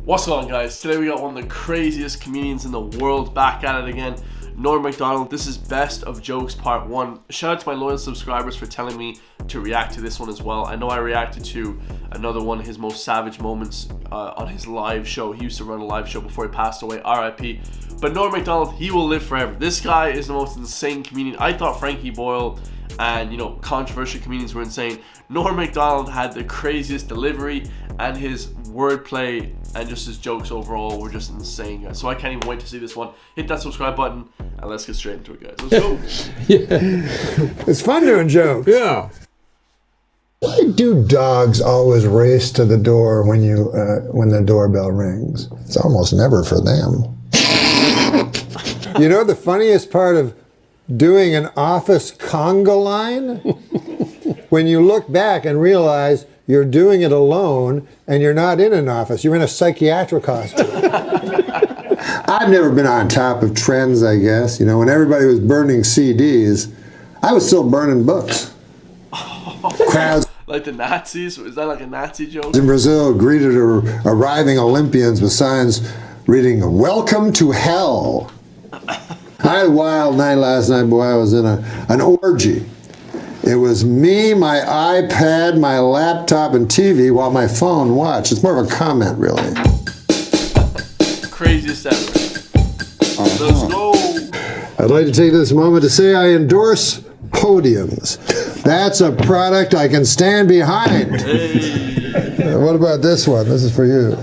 What's going on, guys? Today we got one of the craziest comedians in the world back at it again, Macdonald. This is Best of Jokes Part 1. Shout out to my loyal subscribers for telling me to react to this one as well. I know I reacted to another one of his most savage moments on his live show. He used to run a live show before he passed away, RIP. But Macdonald, he will live forever. This guy is the most insane comedian. I thought Frankie Boyle and, you know, controversial comedians were insane. Macdonald had the craziest delivery, and his wordplay and just his jokes overall were just insane, guys. So I can't even wait to see this one. Hit that subscribe button and let's get straight into it, guys. Let's go. It's fun doing jokes. Yeah. Why do dogs always race to the door when the doorbell rings? It's almost never for them. You know the funniest part of doing an office conga line? When you look back and realize you're doing it alone and you're not in an office, you're in a psychiatric hospital. I've never been on top of trends, I guess. You know, when everybody was burning CDs, I was still burning books. Crowds like the Nazis? Is that like a Nazi joke? in Brazil greeted arriving Olympians with signs reading, "Welcome to hell." I had a wild night last night, boy. I was in an orgy. It was me, my iPad, my laptop, and TV while my phone watched. It's more of a comment, really. Craziest ever. Let's go. I'd like to take this moment to say I endorse podiums. That's a product I can stand behind. Hey. What about this one? This is for you.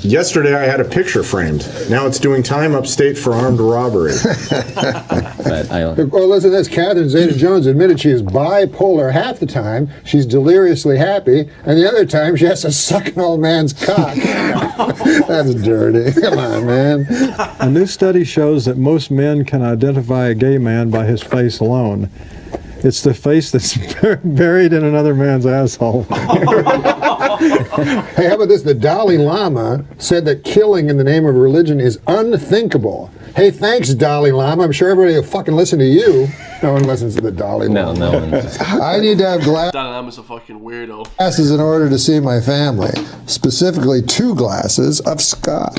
Yesterday I had a picture framed. Now it's doing time upstate for armed robbery. Well, listen to this. Catherine Zeta-Jones admitted she is bipolar. Half the time, she's deliriously happy, and the other time, she has to suck an old man's cock. That's dirty. Come on, man. A new study shows that most men can identify a gay man by his face alone. It's the face that's buried in another man's asshole. Hey, how about this? The Dalai Lama said that killing in the name of religion is unthinkable. Hey, thanks, Dalai Lama. I'm sure everybody will fucking listen to you. No one listens to the Dalai Lama. No one. I need to have Dalai Lama's a fucking weirdo. glasses in order to see my family. Specifically, 2 glasses of scotch.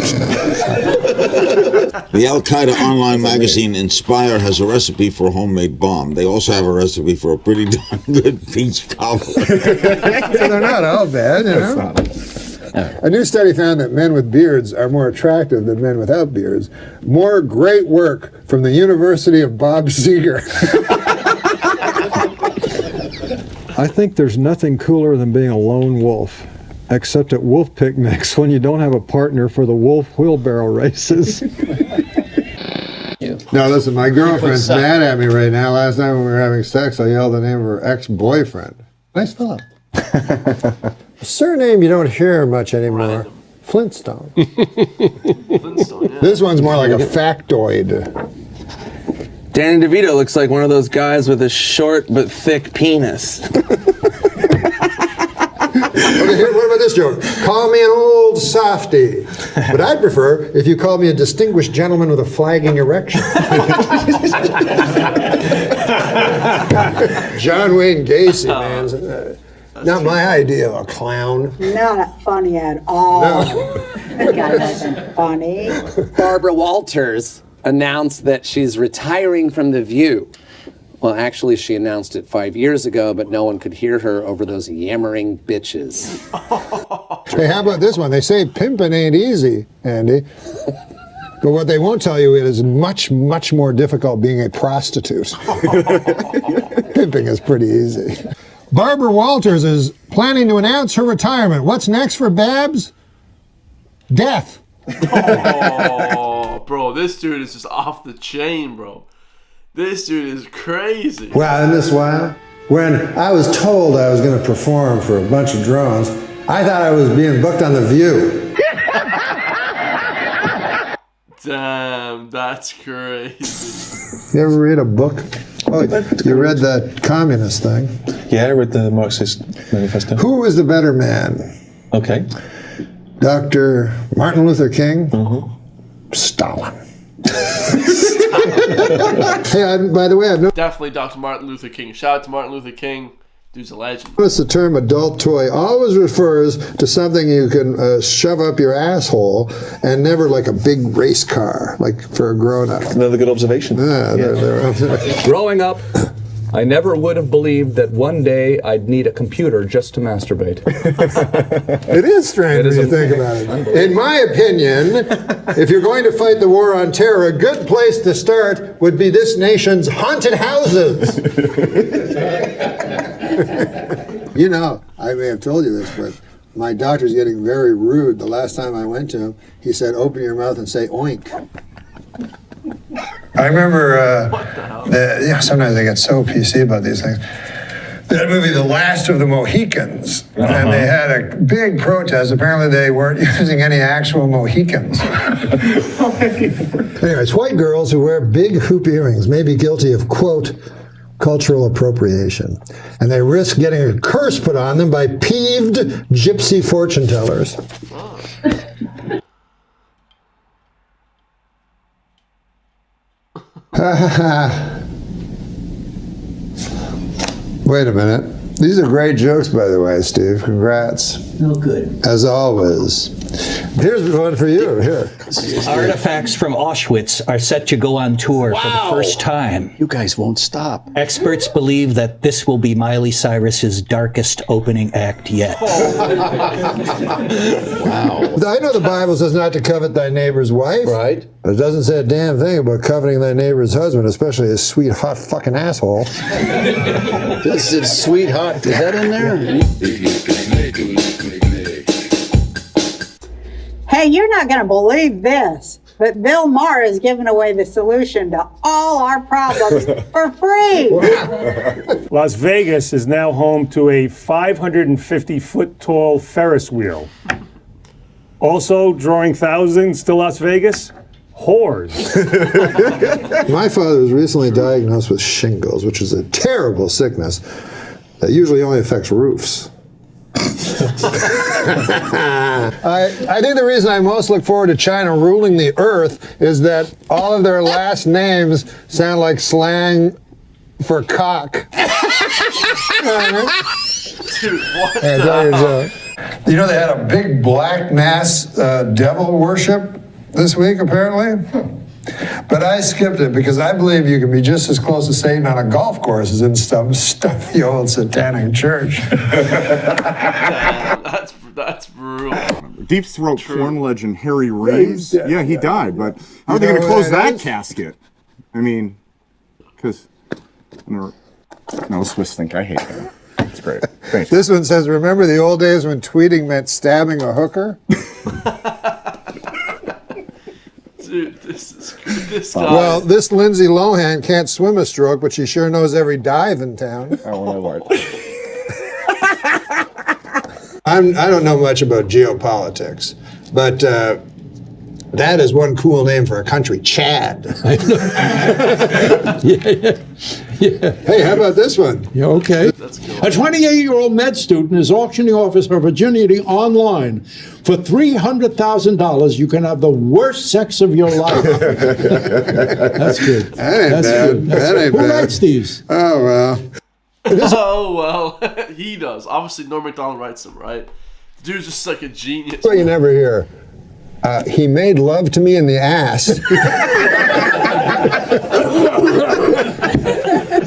The Al-Qaeda online magazine Inspire has a recipe for a homemade bomb. They also have a recipe for a pretty darn good peach cobbler. They're not all bad, you know? A new study found that men with beards are more attractive than men without beards. More great work from the University of Bob Seger. I think there's nothing cooler than being a lone wolf, except at wolf picnics when you don't have a partner for the wolf wheelbarrow races. No, listen, my girlfriend's mad at me right now. Last night when we were having sex, I yelled the name of her ex-boyfriend. Nice fellow. A surname you don't hear much anymore. Flintstone. Flintstone, yeah. This one's more like a factoid. Danny DeVito looks like one of those guys with a short but thick penis. Okay, here, what about this joke? Call me an old softy, but I'd prefer if you called me a distinguished gentleman with a flagging erection. John Wayne Gacy, man. Not my idea of a clown. Not funny at all. No. That guy wasn't funny. Barbara Walters announced that she's retiring from The View. Well, actually, she announced it 5 years ago, but no one could hear her over those yammering bitches. Hey, how about this one? They say pimping ain't easy, Andy. But what they won't tell you is much, much more difficult being a prostitute. Pimping is pretty easy. Barbara Walters is planning to announce her retirement. What's next for Babs? Death. Oh, bro, this dude is just off the chain, bro. This dude is crazy. Wow, isn't this wild? When I was told I was going to perform for a bunch of drones, I thought I was being booked on The View. Damn, that's crazy. You ever read a book? Oh, you read that communist thing? Yeah, I read the Marxist manifesto. Who was the better man? Okay. Dr. Martin Luther King? Stalin. Hey, by the way, I've Definitely Dr. Martin Luther King. Shout out to Martin Luther King. Dude's a legend. Notice the term adult toy always refers to something you can shove up your asshole, and never like a big race car, like for a grown-up. Another good observation. Growing up, I never would have believed that one day I'd need a computer just to masturbate. It is strange when you think about it. In my opinion, if you're going to fight the war on terror, a good place to start would be this nation's haunted houses. You know, I may have told you this, but my doctor's getting very rude. The last time I went to him, he said, open your mouth and say oink. I remember, sometimes I get so PC about these things. That movie, The Last of the Mohicans, and they had a big protest. Apparently they weren't using any actual Mohicans. Anyways, white girls who wear big hoop earrings may be guilty of, quote, cultural appropriation, and they risk getting a curse put on them by peeved gypsy fortune tellers. Wait a minute. These are great jokes, by the way, Steve. Congrats. Oh, good. As always. Here's one for you. Here. Artifacts from Auschwitz are set to go on tour for the first time. You guys won't stop. Experts believe that this will be Miley Cyrus's darkest opening act yet. Wow. I know the Bible says not to covet thy neighbor's wife. Right. But it doesn't say a damn thing about coveting thy neighbor's husband, especially his sweet, hot fucking asshole. This is sweet hot. Is that in there? Hey, you're not going to believe this, but Bill Maher is giving away the solution to all our problems for free. Las Vegas is now home to a 550-foot tall Ferris wheel. Also drawing thousands to Las Vegas, whores. My father was recently diagnosed with shingles, which is a terrible sickness that usually only affects roofs. I think the reason I most look forward to China ruling the earth is that all of their last names sound like slang for cock. Dude, what You know, they had a big black mass devil worship this week, apparently. But I skipped it because I believe you can be just as close to Satan on a golf course as in some stuffy old satanic church. That's brutal. Deep throat porn legend Harry Reid. Yeah, he died, but how are they going to close that casket? I mean, because no, Swiss think I hate that. It's great. Thanks. This one says, remember the old days when tweeting meant stabbing a hooker? Dude, this guy. Well, this Lindsay Lohan can't swim a stroke, but she sure knows every dive in town. I don't know much about geopolitics, but that is one cool name for a country, Chad. Yeah. Hey, how about this one? Yeah, okay. A 28-year-old med student is auctioning off her virginity online. For $300,000, you can have the worst sex of your life. That's good. That ain't bad. Who writes these? Oh, well. Oh, well. He does. Obviously, Norm Macdonald writes them, right? The dude's just like a genius. That's what you never hear. He made love to me in the ass.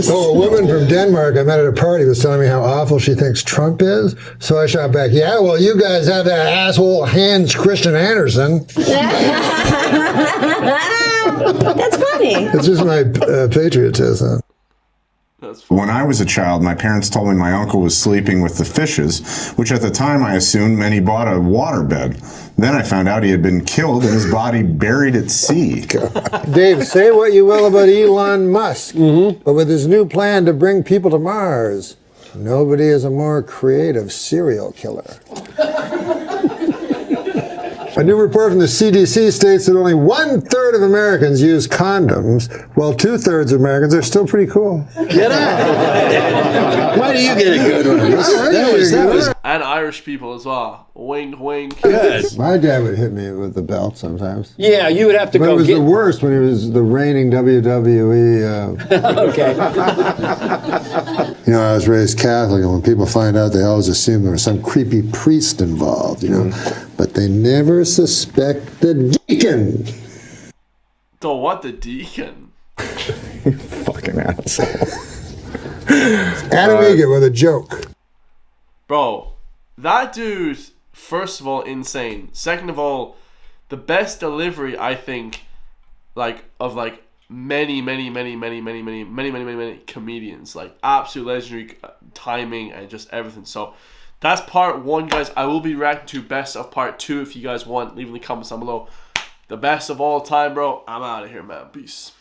Oh, a woman from Denmark I met at a party was telling me how awful she thinks Trump is. So I shot back, yeah, well, you guys have that asshole Hans Christian Andersen. That's funny. It's just my patriotism. When I was a child, my parents told me my uncle was sleeping with the fishes, which at the time I assumed meant he bought a waterbed. Then I found out he had been killed and his body buried at sea. Dave, say what you will about Elon Musk, but with his new plan to bring people to Mars, nobody is a more creative serial killer. A new report from the CDC states that only 1/3 of Americans use condoms, while 2/3 of Americans are still pretty cool. Get out! Why do you get a good one? That was And Irish people as well. Wink, wink. Good. My dad would hit me with the belt sometimes. Yeah, you would have to But go it was get. the worst when he was the reigning WWE. Okay. You know, I was raised Catholic, and when people find out, they always assume there was some creepy priest involved, you know. But they never suspect the deacon. The what? The deacon? You fucking asshole. Adam Egan with a joke. Bro, that dude, first of all, insane. Second of all, the best delivery, I think, of many comedians. Like, absolute legendary timing and just everything. So, that's part 1, guys. I will be reacting to best of part 2 if you guys want. Leave in the comments down below. The best of all time, bro. I'm out of here, man. Peace.